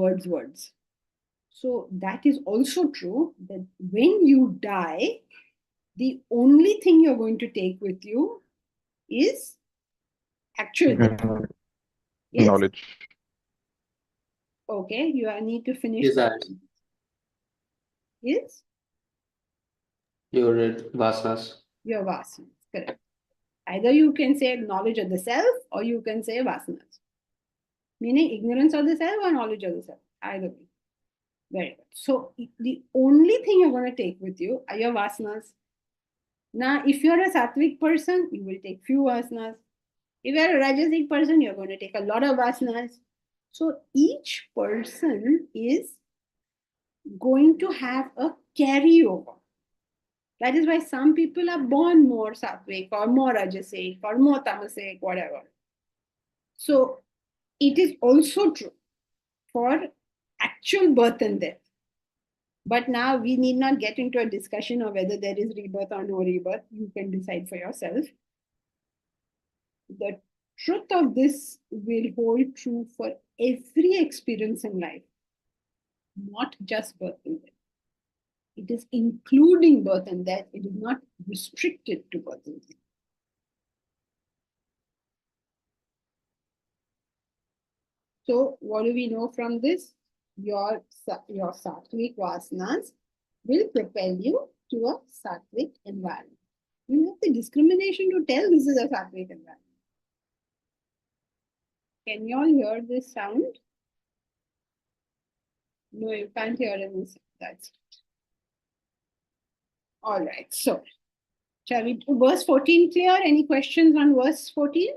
So that is also true, that when you die, the only thing you're going to take with you is actual good. Yes. Knowledge. Okay, you need to finish that. Desires. Yes, Your vasanas. your vasanas, correct. Either you can say knowledge of the self or you can say vasanas, meaning ignorance of the self or knowledge of the self. Either way. Very good. So the only thing you're going to take with you are your vasanas. Now, if you're a sattvic person, you will take few vasanas. If you're a rajasic person, you're going to take a lot of vasanas. So each person is going to have a carryover. That is why some people are born more sattvic or more rajasic or more tamasic, whatever. So it is also true for actual birth and death. But now we need not get into a discussion of whether there is rebirth or no rebirth. You can decide for yourself. The truth of this will hold true for every experience in life, not just birth and death. It is including birth and death. It is not restricted to birth and death. So what do we know from this? Your sattvic vasanas will propel you to a sattvic environment. You have the discrimination to tell this is a sattvic environment. Can you all hear this sound? No, you can't hear any sound. That's it. All right. So, shall we do verse 14 clear? Any questions on verse 14?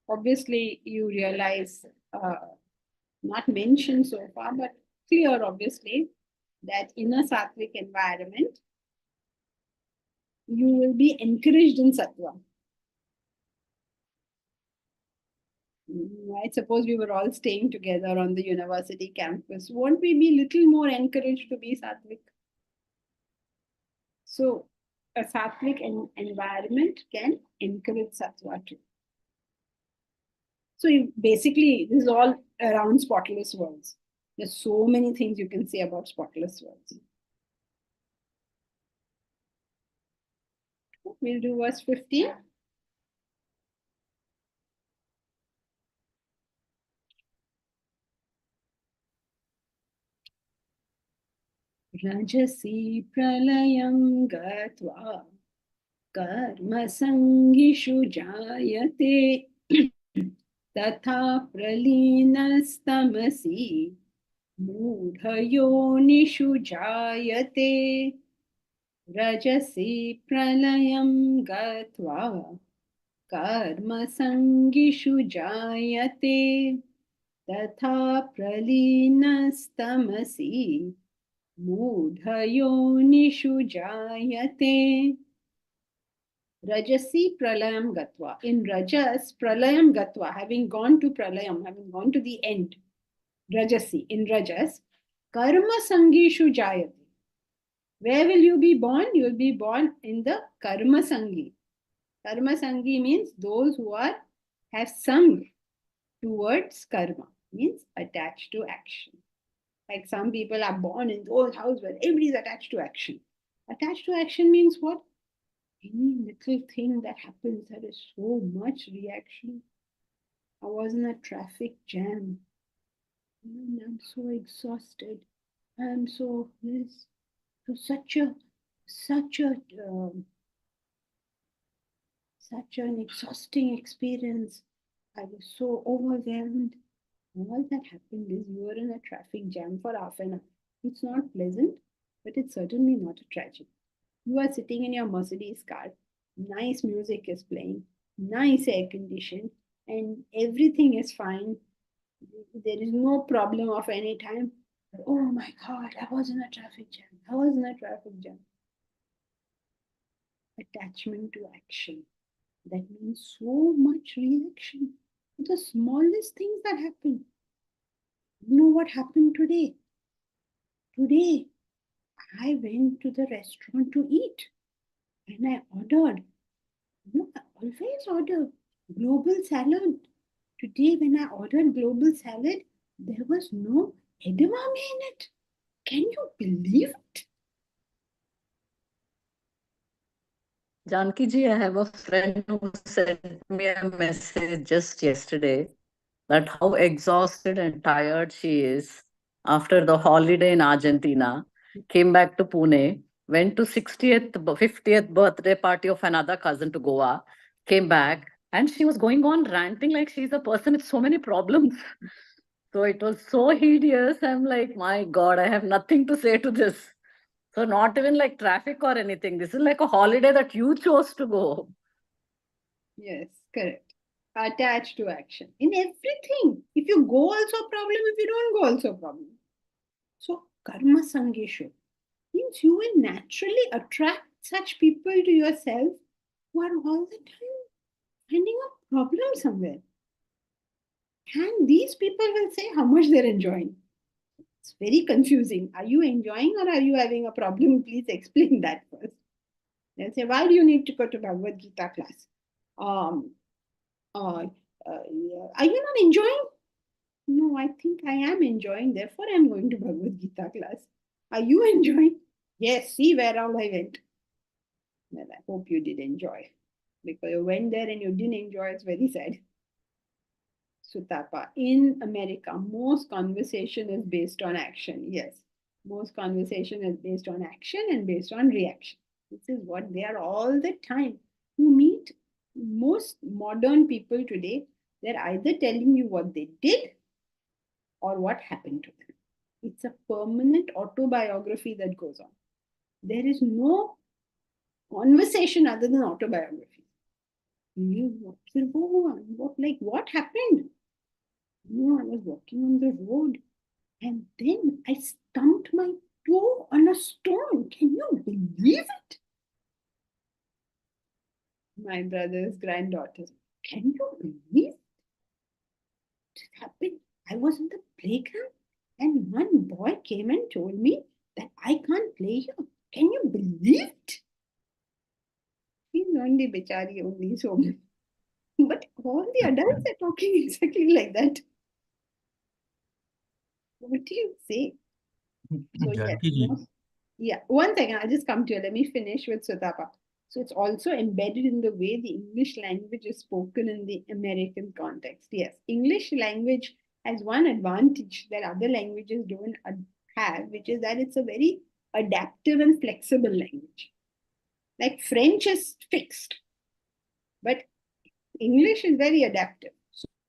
Obviously, you realize, not mentioned so far, but clear, obviously, that in a sattvic environment, you will be encouraged in sattva. I suppose we were all staying together on the university campus. Won't we be little more encouraged to be sattvic? So, a sattvic environment can encourage sattva too. So basically, this is all around spotless worlds. There's so many things you can say about spotless worlds. We'll do verse 15. Rajasi pralayam gatva karma sangishu jayate tatha pralinastamasī मूढयोनिषु जायते रजसि प्रलयं गत्वा कर्मसङ्गिषु जायते तथा प्रलीनस्तमसि मूढयोनिषु जायते Rajasi pralayam gatva. In Rajas, pralayam gatva, having gone to pralayam, having gone to the end. Rajasi, in Rajas, karma sangishu jayati. Where will you be born? You will be born in the karma sangi. Karma sangi means those who have sung towards karma, means attached to action. Like some people are born in those houses where everybody is attached to action. Attached to action means what? Any little thing that happens, there is so much reaction. I was in a traffic jam. And I'm so exhausted. I'm so this. So such an exhausting experience. I was so overwhelmed. All that happened is you were in a traffic jam for half an hour. It's not pleasant, but it's certainly not a tragedy. You are sitting in your Mercedes car, nice music is playing, nice air conditioned, and everything is fine. There is no problem of any time. Oh my God, I was in a traffic jam. Attachment to action. That means so much reaction to the smallest things that happen. You know what happened today? Today, I went to the restaurant to eat and I ordered. I always order global salad. Today, when I ordered global salad, there was no edamame in it. Can you believe it? Janki ji, I have a friend who sent me a message just yesterday that how exhausted and tired she is after the holiday in Argentina, came back to Pune, went to 60th, 50th birthday party of another cousin to Goa, came back, and she was going on ranting like she's a person with so many problems. So it was so hideous. I'm like, my God, I have nothing to say to this. So not even like traffic or anything. This is like a holiday that you chose to go. Yes, correct. Attached to action. In everything. If you go, also a problem. If you don't go, also a problem. So, karma sangeshu means you will naturally attract such people to yourself who are all the time finding a problem somewhere. And these people will say how much they're enjoying. It's very confusing. Are you enjoying or are you having a problem? Please explain that first. They'll say, why do you need to go to Bhagavad Gita class? Are you not enjoying? No, I think I am enjoying. Therefore, I'm going to Bhagavad Gita class. Are you enjoying? Yes, see where all I went. Well, I hope you did enjoy. Because you went there and you didn't enjoy, it's very sad. Sutapa, in America, most conversation is based on action. Yes, most conversation is based on action and based on reaction. This is what they are all the time. You meet most modern people today, they're either telling you what they did or what happened to them. It's a permanent autobiography that goes on. There is no conversation other than autobiography. What happened? No, I was walking on the road and then I stumped my toe on a stone. Can you believe it? My brother's granddaughter. Can you believe it happened? I was in the playground and one boy came and told me that I can't play here. Can you believe it? He's only bichari, only so. But All the adults are talking exactly like that. What do you say? So yes, Janki ji, yeah. One second, I'll just come to you. Let me finish with Sutapa. So it's also embedded in the way the English language is spoken in the American context. Yes, English language has one advantage that other languages don't have, which is that it's a very adaptive and flexible language. Like French is fixed, but English is very adaptive.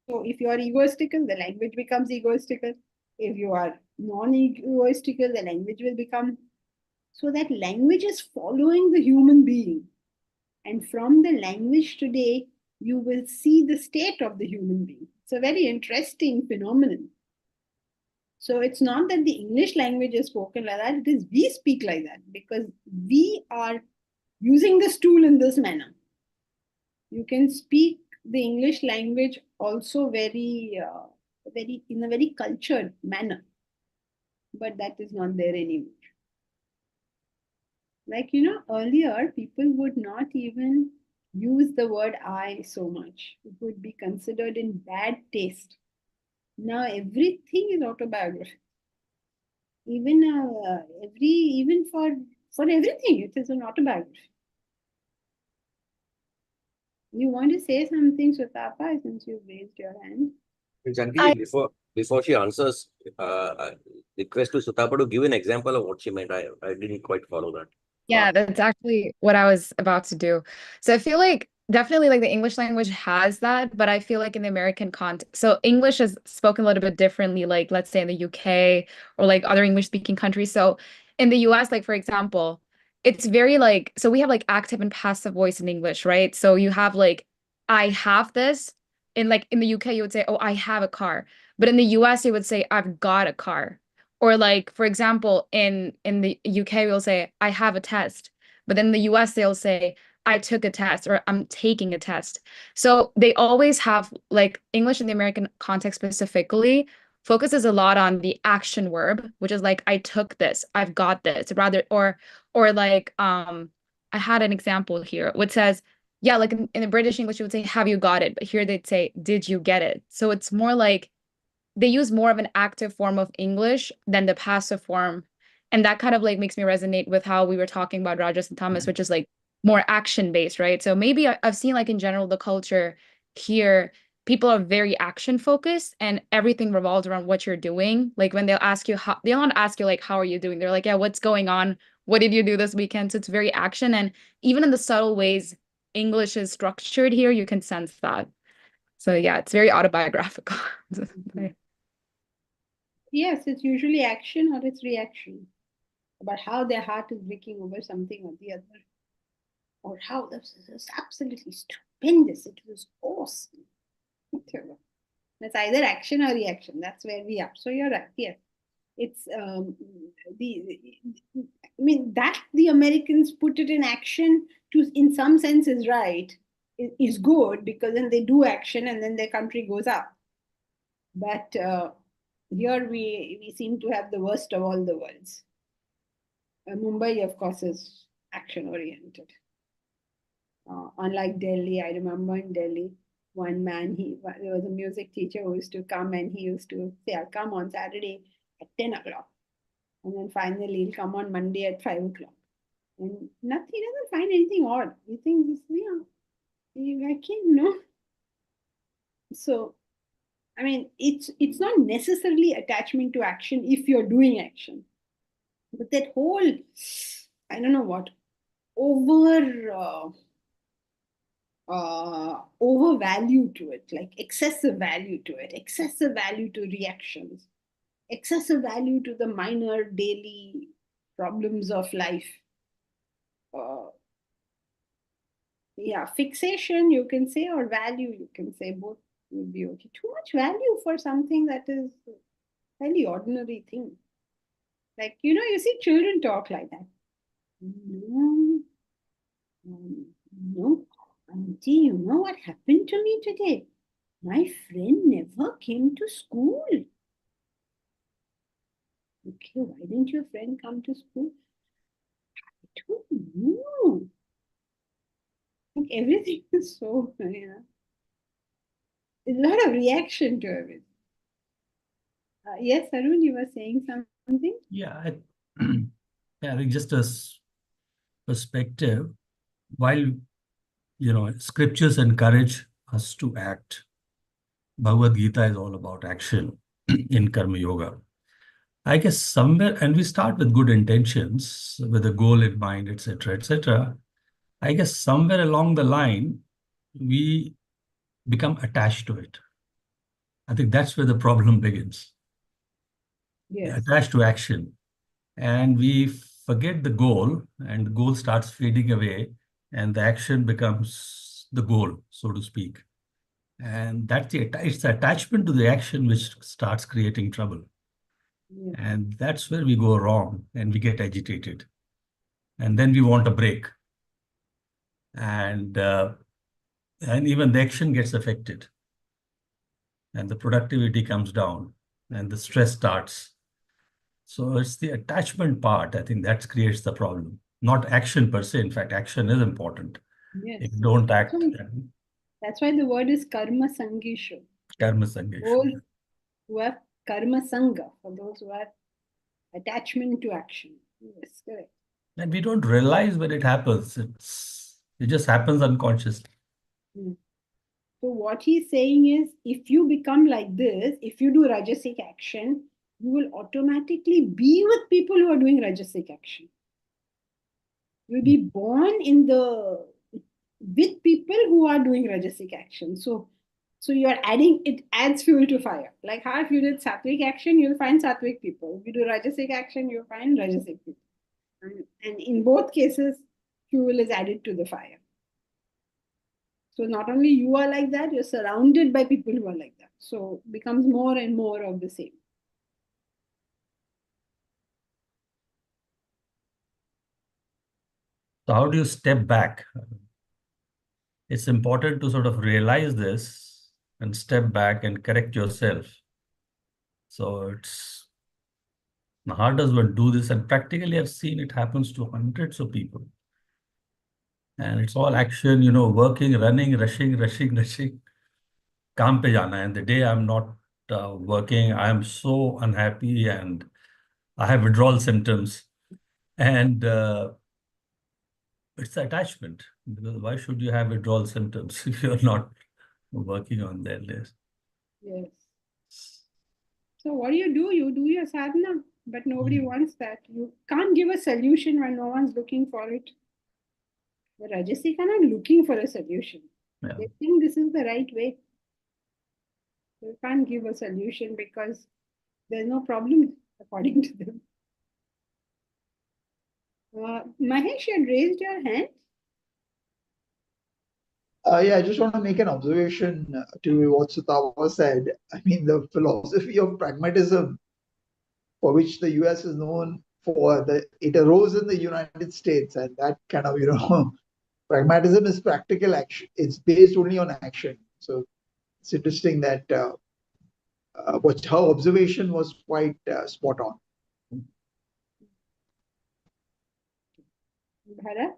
So if you are egoistical, the language becomes egoistical. If you are non-egoistical, the language will become. So that language is following the human being. And from the language today, you will see the state of the human being. It's a very interesting phenomenon. So it's not that the English language is spoken like that, it is we speak like that because we are using this tool in this manner. You can speak the English language also very in a very cultured manner, but that is not there anymore. Like, earlier people would not even use the word I so much. It would be considered in bad taste. Now everything is autobiography. Even even for everything, it is an autobiography. You want to say something, Sutapa, since you raised your hand? Janki ji, before she answers, I request to Sutapa to give an example of what she meant. I didn't quite follow that. Yeah, that's actually what I was about to do. So I feel like definitely like the English language has that, but I feel like in the American context, so English is spoken a little bit differently, like let's say in the UK or like other English speaking countries. So in the US, like for example, it's very like, so we have like active and passive voice in English, right? So you have like, I have this. In the UK, you would say, oh, I have a car. But in the US, you would say, I've got a car. Or like, for example, in the UK, we'll say, I have a test. But in the US, they'll say, I took a test or I'm taking a test. So they always have like English in the American context specifically focuses a lot on the action verb, which is like, I took this, I've got this, rather, or like I had an example here, which says, yeah, like in the British English, you would say, have you got it? But here they'd say, did you get it? So it's more like they use more of an active form of English than the passive form. And that kind of like makes me resonate with how we were talking about Rajas and Thomas, which is like more action based, right? So maybe I've seen like in general the culture here, people are very action focused and everything revolves around what you're doing. Like when they'll ask you how, they don't ask you like, how are you doing? They're like, yeah, what's going on? What did you do this weekend? So it's very action. And even in the subtle ways English is structured here, you can sense that. So yeah, it's very autobiographical. Yes, it's usually action or it's reaction about how their heart is breaking over something or the other, or how this is absolutely stupendous. It was awesome. Whatever. That's either action or reaction. That's where we are. So you're right. Yes, it's the. I mean that the Americans put it in action to, in some sense, is right. Is good because then they do action and then their country goes up. But here we seem to have the worst of all the worlds. Mumbai, of course, is action oriented. Unlike Delhi, I remember in Delhi, one man, there was a music teacher who used to come and he used to say, I'll come on Saturday at 10 o'clock. And then finally, he'll come on Monday at 5 o'clock. And nothing, he doesn't find anything odd. He thinks, I can't, no. So, I mean, it's not necessarily attachment to action if you're doing action. But that whole, I don't know what, over value to it, like excessive value to it, excessive value to reactions, excessive value to the minor daily problems of life. Yeah, fixation you can say, or value you can say, both would be okay. Too much value for something that is a fairly ordinary thing. Like, you see children talk like that. No, no, auntie, you know what happened to me today? My friend never came to school. Okay, why didn't your friend come to school? I don't know. Like everything is so, There's a lot of reaction to it. Yes, Arun, you were saying something? Yeah, yeah, I think just as perspective, while scriptures encourage us to act, Bhagavad Gita is all about action in Karma Yoga. I guess somewhere, and we start with good intentions, with a goal in mind, etc., etc. I guess somewhere along the line, we become attached to it. I think that's where the problem begins. Yes. Attached to action. And we forget the goal, and the goal starts fading away, and the action becomes the goal, so to speak. And it's the attachment to the action which starts creating trouble. Yes. And that's where we go wrong and we get agitated. And then we want a break. And even the action gets affected. And the productivity comes down and the stress starts. So it's the attachment part, I think, that creates the problem. Not action per se. In fact, action is important. Yes. If you don't act, That's why the word is karma sangisho. karma sangesha. Those who have karma sanga, for those who have attachment to action. Yes, correct. And we don't realize when it happens. It just happens unconsciously. So what he's saying is, if you become like this, if you do rajasic action, you will automatically be with people who are doing rajasic action. You'll be born with people who are doing rajasic action. So you're adding, it adds fuel to fire. Like how if you did sattvic action, you'll find sattvic people. If you do rajasic action, you'll find rajasic people. And in both cases, fuel is added to the fire. So not only you are like that, you're surrounded by people who are like that. So it becomes more and more of the same. So how do you step back? It's important to sort of realize this and step back and correct yourself. So how does one do this? And practically I've seen it happens to hundreds of people. And it's all action, working, running, rushing. Kaam pe jana. And the day I'm not working, I am so unhappy and I have withdrawal symptoms. And it's the attachment. Because why should you have withdrawal symptoms if you're not working on that list? Yes. So what do? You do your sadhana, but nobody wants that. You can't give a solution when no one's looking for it. The Rajasik are not looking for a solution. Yeah. They think this is the right way. You can't give a solution because there's no problem according to them. Mahesh, you had raised your hand. Yeah, I just want to make an observation to what Sutava said. I mean, the philosophy of pragmatism, for which the US is known for, it arose in the United States, and that kind of, pragmatism is practical action. It's based only on action. So it's interesting that her observation was quite spot on. Bharat?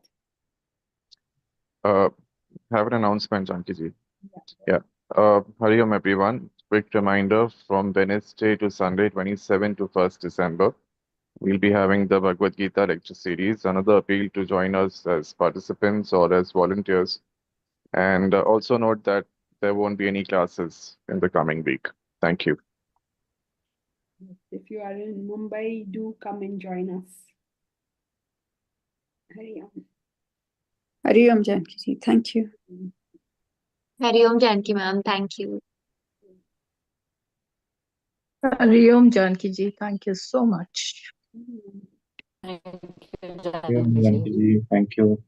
Have an announcement, Janki-ji. Yeah. Hari Om, everyone. Quick reminder, from Wednesday to Sunday, 27 to 1st December, we'll be having the Bhagavad Gita lecture series. Another appeal to join us as participants or as volunteers. And also note that there won't be any classes in the coming week. Thank you. If you are in Mumbai, do come and join us. Hari Om. Hari Om, Janki ji. Thank you. Hari Om Janki ma'am, thank you. Hari Om, Janki ji. Thank you so much. Thank you, Janki ji. Thank you.